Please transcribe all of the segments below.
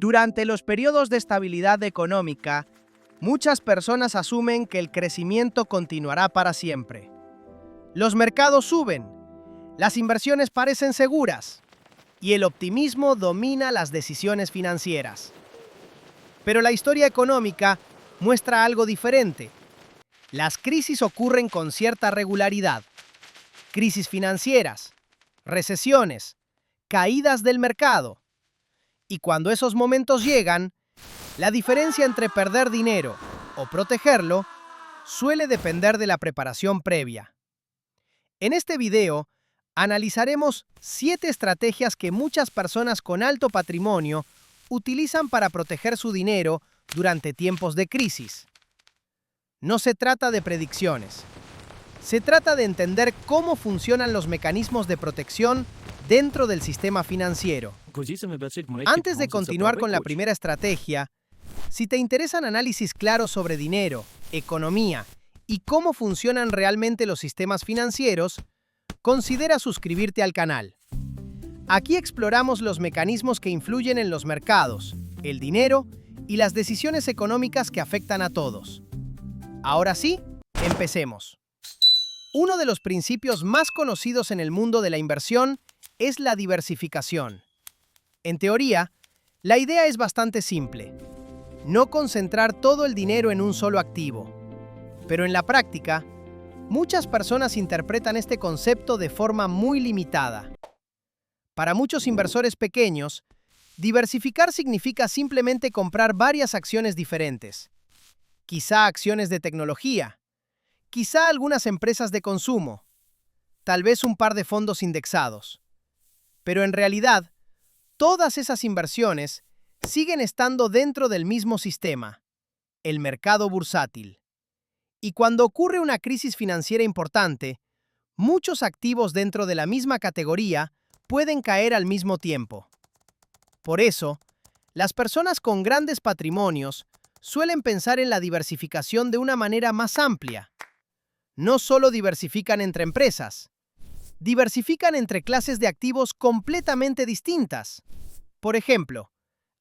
Durante los periodos de estabilidad económica, muchas personas asumen que el crecimiento continuará para siempre. Los mercados suben, las inversiones parecen seguras y el optimismo domina las decisiones financieras. Pero la historia económica muestra algo diferente. Las crisis ocurren con cierta regularidad. Crisis financieras, recesiones, caídas del mercado. Y cuando esos momentos llegan, la diferencia entre perder dinero o protegerlo suele depender de la preparación previa. En este video, analizaremos 7 estrategias que muchas personas con alto patrimonio utilizan para proteger su dinero durante tiempos de crisis. No se trata de predicciones. Se trata de entender cómo funcionan los mecanismos de protección dentro del sistema financiero. Antes de continuar con la primera estrategia, si te interesan análisis claros sobre dinero, economía y cómo funcionan realmente los sistemas financieros, considera suscribirte al canal. Aquí exploramos los mecanismos que influyen en los mercados, el dinero y las decisiones económicas que afectan a todos. Ahora sí, empecemos. Uno de los principios más conocidos en el mundo de la inversión es la diversificación. En teoría, la idea es bastante simple: no concentrar todo el dinero en un solo activo. Pero en la práctica, muchas personas interpretan este concepto de forma muy limitada. Para muchos inversores pequeños, diversificar significa simplemente comprar varias acciones diferentes. Quizá acciones de tecnología, quizá algunas empresas de consumo, tal vez un par de fondos indexados. Pero en realidad, todas esas inversiones siguen estando dentro del mismo sistema, el mercado bursátil. Y cuando ocurre una crisis financiera importante, muchos activos dentro de la misma categoría pueden caer al mismo tiempo. Por eso, las personas con grandes patrimonios suelen pensar en la diversificación de una manera más amplia. No solo diversifican entre empresas, diversifican entre clases de activos completamente distintas. Por ejemplo,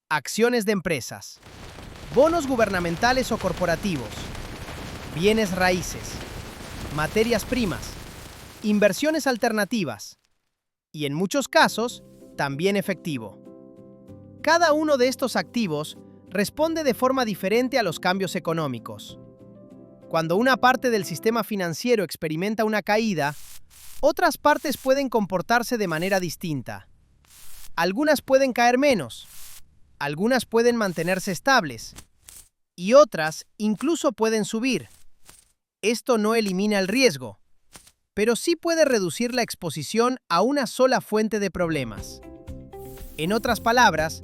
acciones de empresas, bonos gubernamentales o corporativos, bienes raíces, materias primas, inversiones alternativas y, en muchos casos, también efectivo. Cada uno de estos activos responde de forma diferente a los cambios económicos. Cuando una parte del sistema financiero experimenta una caída, otras partes pueden comportarse de manera distinta. Algunas pueden caer menos, algunas pueden mantenerse estables y otras incluso pueden subir. Esto no elimina el riesgo, pero sí puede reducir la exposición a una sola fuente de problemas. En otras palabras,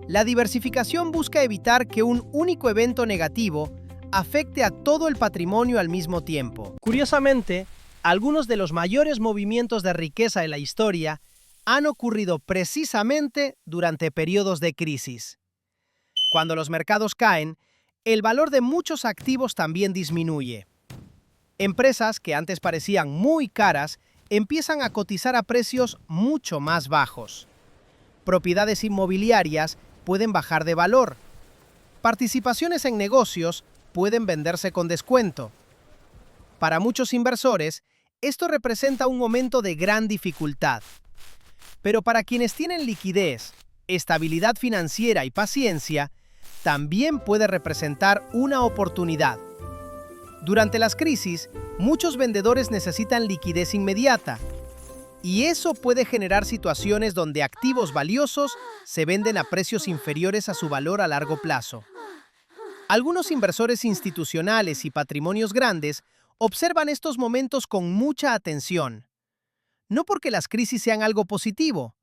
la diversificación busca evitar que un único evento negativo afecte a todo el patrimonio al mismo tiempo. Curiosamente, algunos de los mayores movimientos de riqueza en la historia han ocurrido precisamente durante periodos de crisis. Cuando los mercados caen, el valor de muchos activos también disminuye. Empresas que antes parecían muy caras empiezan a cotizar a precios mucho más bajos. Propiedades inmobiliarias pueden bajar de valor. Participaciones en negocios pueden venderse con descuento. Para muchos inversores, esto representa un momento de gran dificultad. Pero para quienes tienen liquidez, estabilidad financiera y paciencia, también puede representar una oportunidad. Durante las crisis, muchos vendedores necesitan liquidez inmediata, y eso puede generar situaciones donde activos valiosos se venden a precios inferiores a su valor a largo plazo. Algunos inversores institucionales y patrimonios grandes observan estos momentos con mucha atención. No porque las crisis sean algo positivo,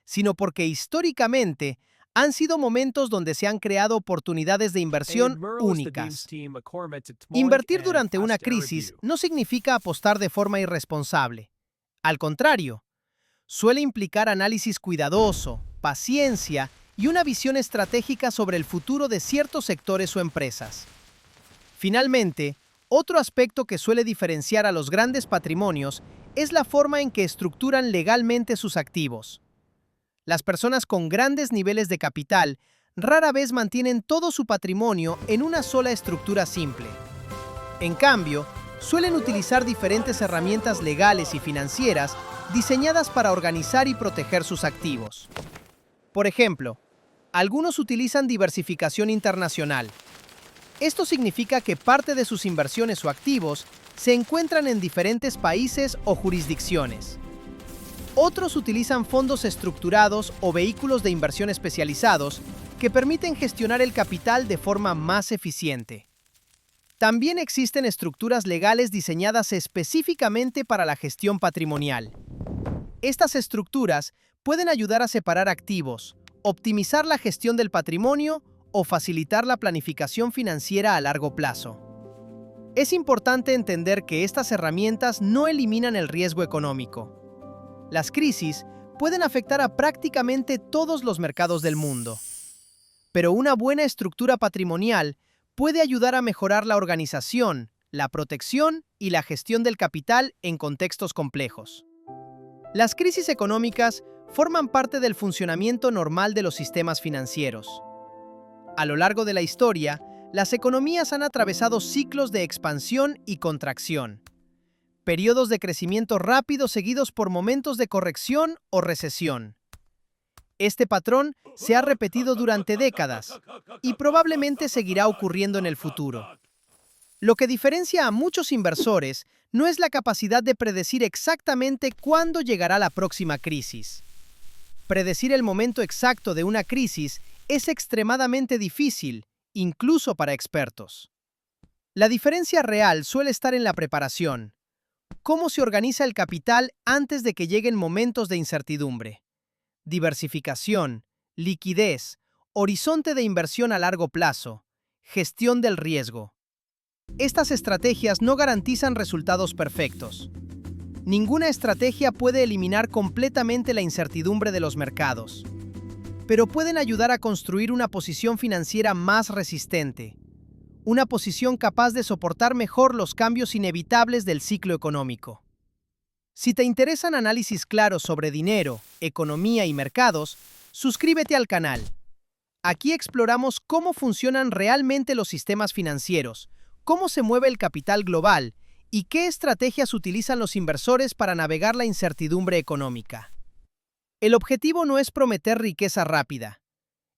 sino porque históricamente han sido momentos donde se han creado oportunidades de inversión únicas. Invertir durante una crisis no significa apostar de forma irresponsable. Al contrario, suele implicar análisis cuidadoso, paciencia y una visión estratégica sobre el futuro de ciertos sectores o empresas. Finalmente, otro aspecto que suele diferenciar a los grandes patrimonios es la forma en que estructuran legalmente sus activos. Las personas con grandes niveles de capital rara vez mantienen todo su patrimonio en una sola estructura simple. En cambio, suelen utilizar diferentes herramientas legales y financieras diseñadas para organizar y proteger sus activos. Por ejemplo, algunos utilizan diversificación internacional. Esto significa que parte de sus inversiones o activos se encuentran en diferentes países o jurisdicciones. Otros utilizan fondos estructurados o vehículos de inversión especializados que permiten gestionar el capital de forma más eficiente. También existen estructuras legales diseñadas específicamente para la gestión patrimonial. Estas estructuras pueden ayudar a separar activos, optimizar la gestión del patrimonio o facilitar la planificación financiera a largo plazo. Es importante entender que estas herramientas no eliminan el riesgo económico. Las crisis pueden afectar a prácticamente todos los mercados del mundo, pero una buena estructura patrimonial puede ayudar a mejorar la organización, la protección y la gestión del capital en contextos complejos. Las crisis económicas forman parte del funcionamiento normal de los sistemas financieros. A lo largo de la historia, las economías han atravesado ciclos de expansión y contracción, periodos de crecimiento rápido seguidos por momentos de corrección o recesión. Este patrón se ha repetido durante décadas y probablemente seguirá ocurriendo en el futuro. Lo que diferencia a muchos inversores no es la capacidad de predecir exactamente cuándo llegará la próxima crisis. Predecir el momento exacto de una crisis es extremadamente difícil, incluso para expertos. La diferencia real suele estar en la preparación. ¿Cómo se organiza el capital antes de que lleguen momentos de incertidumbre? Diversificación, liquidez, horizonte de inversión a largo plazo, gestión del riesgo. Estas estrategias no garantizan resultados perfectos. Ninguna estrategia puede eliminar completamente la incertidumbre de los mercados, pero pueden ayudar a construir una posición financiera más resistente, una posición capaz de soportar mejor los cambios inevitables del ciclo económico. Si te interesan análisis claros sobre dinero, economía y mercados, suscríbete al canal. Aquí exploramos cómo funcionan realmente los sistemas financieros, cómo se mueve el capital global y qué estrategias utilizan los inversores para navegar la incertidumbre económica. El objetivo no es prometer riqueza rápida.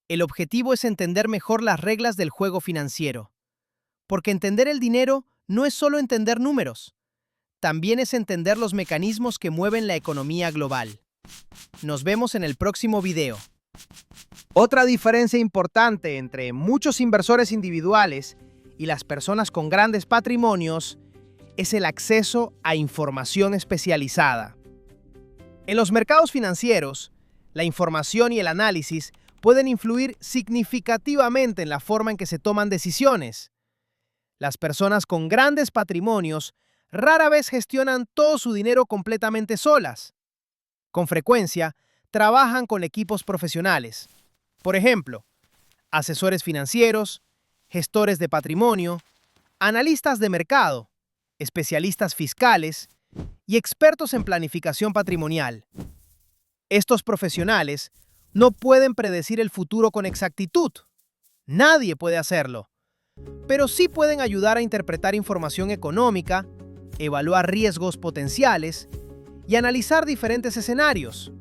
El objetivo es entender mejor las reglas del juego financiero. Porque entender el dinero no es solo entender números. También es entender los mecanismos que mueven la economía global. Nos vemos en el próximo video. Otra diferencia importante entre muchos inversores individuales y las personas con grandes patrimonios es el acceso a información especializada. En los mercados financieros, la información y el análisis pueden influir significativamente en la forma en que se toman decisiones. Las personas con grandes patrimonios rara vez gestionan todo su dinero completamente solas. Con frecuencia, trabajan con equipos profesionales. Por ejemplo, asesores financieros, gestores de patrimonio, analistas de mercado, especialistas fiscales y expertos en planificación patrimonial. Estos profesionales no pueden predecir el futuro con exactitud. Nadie puede hacerlo. Pero sí pueden ayudar a interpretar información económica, evaluar riesgos potenciales y analizar diferentes escenarios.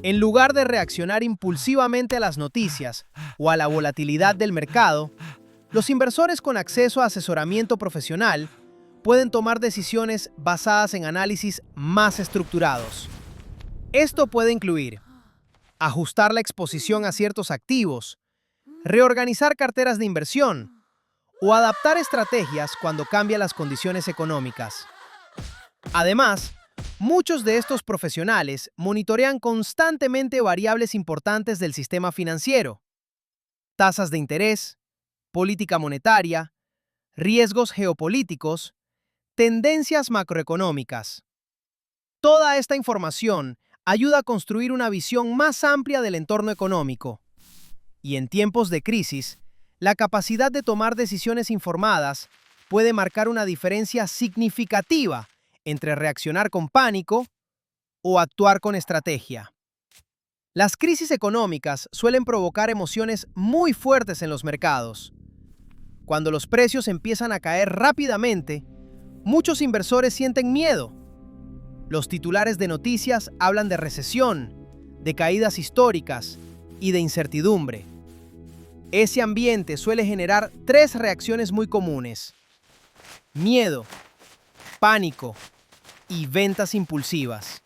En lugar de reaccionar impulsivamente a las noticias o a la volatilidad del mercado, los inversores con acceso a asesoramiento profesional pueden tomar decisiones basadas en análisis más estructurados. Esto puede incluir ajustar la exposición a ciertos activos, reorganizar carteras de inversión, o adaptar estrategias cuando cambian las condiciones económicas. Además, muchos de estos profesionales monitorean constantemente variables importantes del sistema financiero: tasas de interés, política monetaria, riesgos geopolíticos, tendencias macroeconómicas. Toda esta información ayuda a construir una visión más amplia del entorno económico. Y en tiempos de crisis, la capacidad de tomar decisiones informadas puede marcar una diferencia significativa entre reaccionar con pánico o actuar con estrategia. Las crisis económicas suelen provocar emociones muy fuertes en los mercados. Cuando los precios empiezan a caer rápidamente, muchos inversores sienten miedo. Los titulares de noticias hablan de recesión, de caídas históricas y de incertidumbre. Ese ambiente suele generar tres reacciones muy comunes: miedo, pánico y ventas impulsivas.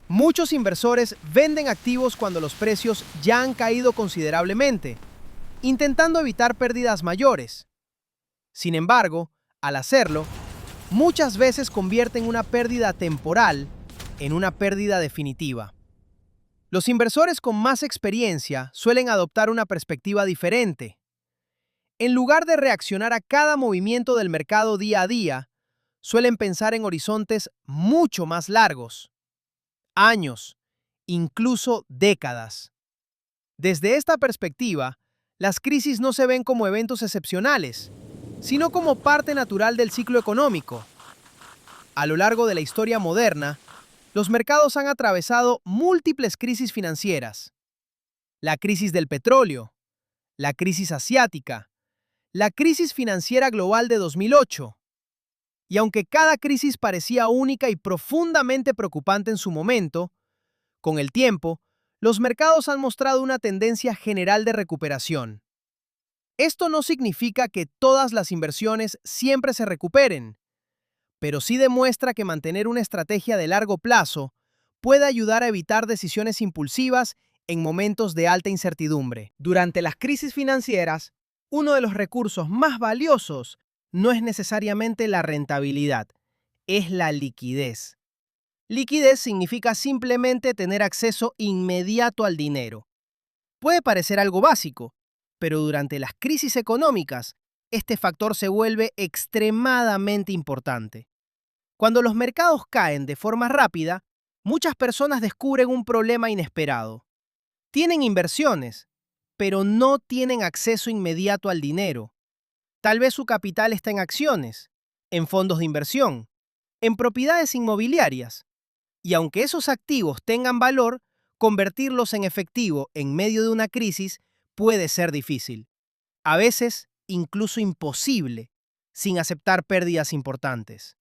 Muchos inversores venden activos cuando los precios ya han caído considerablemente, intentando evitar pérdidas mayores. Sin embargo, al hacerlo, muchas veces convierten una pérdida temporal en una pérdida definitiva. Los inversores con más experiencia suelen adoptar una perspectiva diferente. En lugar de reaccionar a cada movimiento del mercado día a día, suelen pensar en horizontes mucho más largos, años, incluso décadas. Desde esta perspectiva, las crisis no se ven como eventos excepcionales, sino como parte natural del ciclo económico. A lo largo de la historia moderna, los mercados han atravesado múltiples crisis financieras: la crisis del petróleo, la crisis asiática, la crisis financiera global de 2008. Y aunque cada crisis parecía única y profundamente preocupante en su momento, con el tiempo, los mercados han mostrado una tendencia general de recuperación. Esto no significa que todas las inversiones siempre se recuperen, pero sí demuestra que mantener una estrategia de largo plazo puede ayudar a evitar decisiones impulsivas en momentos de alta incertidumbre. Durante las crisis financieras, uno de los recursos más valiosos no es necesariamente la rentabilidad, es la liquidez. Liquidez significa simplemente tener acceso inmediato al dinero. Puede parecer algo básico, pero durante las crisis económicas, este factor se vuelve extremadamente importante. Cuando los mercados caen de forma rápida, muchas personas descubren un problema inesperado. Tienen inversiones, pero no tienen acceso inmediato al dinero. Tal vez su capital está en acciones, en fondos de inversión, en propiedades inmobiliarias. Y aunque esos activos tengan valor, convertirlos en efectivo en medio de una crisis puede ser difícil. A veces, incluso imposible, sin aceptar pérdidas importantes.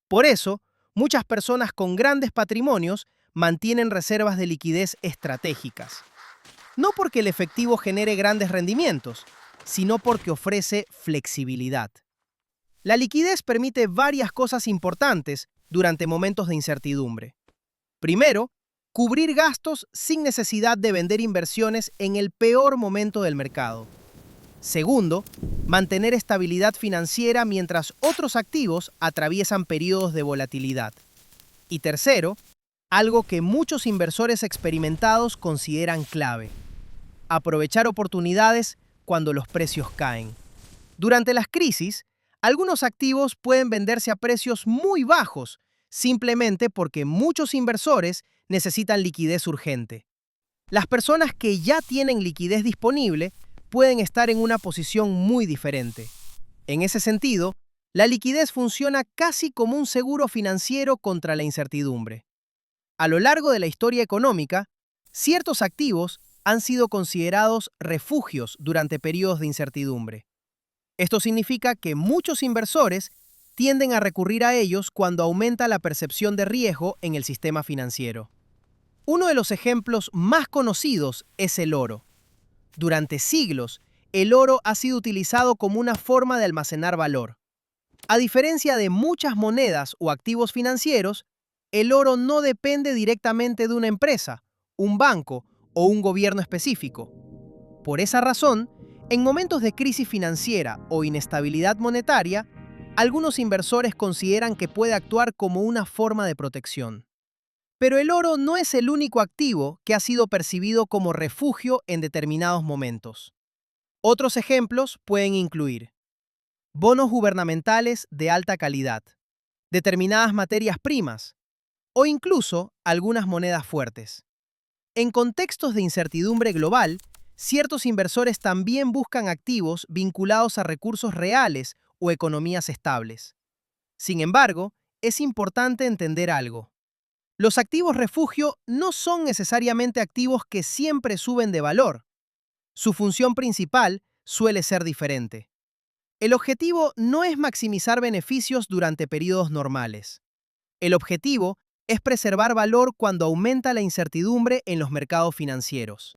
Por eso, muchas personas con grandes patrimonios mantienen reservas de liquidez estratégicas. No porque el efectivo genere grandes rendimientos, sino porque ofrece flexibilidad. La liquidez permite varias cosas importantes durante momentos de incertidumbre. Primero, cubrir gastos sin necesidad de vender inversiones en el peor momento del mercado. Segundo, mantener estabilidad financiera mientras otros activos atraviesan periodos de volatilidad. Y tercero, algo que muchos inversores experimentados consideran clave: aprovechar oportunidades cuando los precios caen. Durante las crisis, algunos activos pueden venderse a precios muy bajos, simplemente porque muchos inversores necesitan liquidez urgente. Las personas que ya tienen liquidez disponible pueden estar en una posición muy diferente. En ese sentido, la liquidez funciona casi como un seguro financiero contra la incertidumbre. A lo largo de la historia económica, ciertos activos han sido considerados refugios durante periodos de incertidumbre. Esto significa que muchos inversores tienden a recurrir a ellos cuando aumenta la percepción de riesgo en el sistema financiero. Uno de los ejemplos más conocidos es el oro. Durante siglos, el oro ha sido utilizado como una forma de almacenar valor. A diferencia de muchas monedas o activos financieros, el oro no depende directamente de una empresa, un banco o un gobierno específico. Por esa razón, en momentos de crisis financiera o inestabilidad monetaria, algunos inversores consideran que puede actuar como una forma de protección. Pero el oro no es el único activo que ha sido percibido como refugio en determinados momentos. Otros ejemplos pueden incluir bonos gubernamentales de alta calidad, determinadas materias primas o incluso algunas monedas fuertes. En contextos de incertidumbre global, ciertos inversores también buscan activos vinculados a recursos reales o economías estables. Sin embargo, es importante entender algo. Los activos refugio no son necesariamente activos que siempre suben de valor. Su función principal suele ser diferente. El objetivo no es maximizar beneficios durante periodos normales. El objetivo es preservar valor cuando aumenta la incertidumbre en los mercados financieros.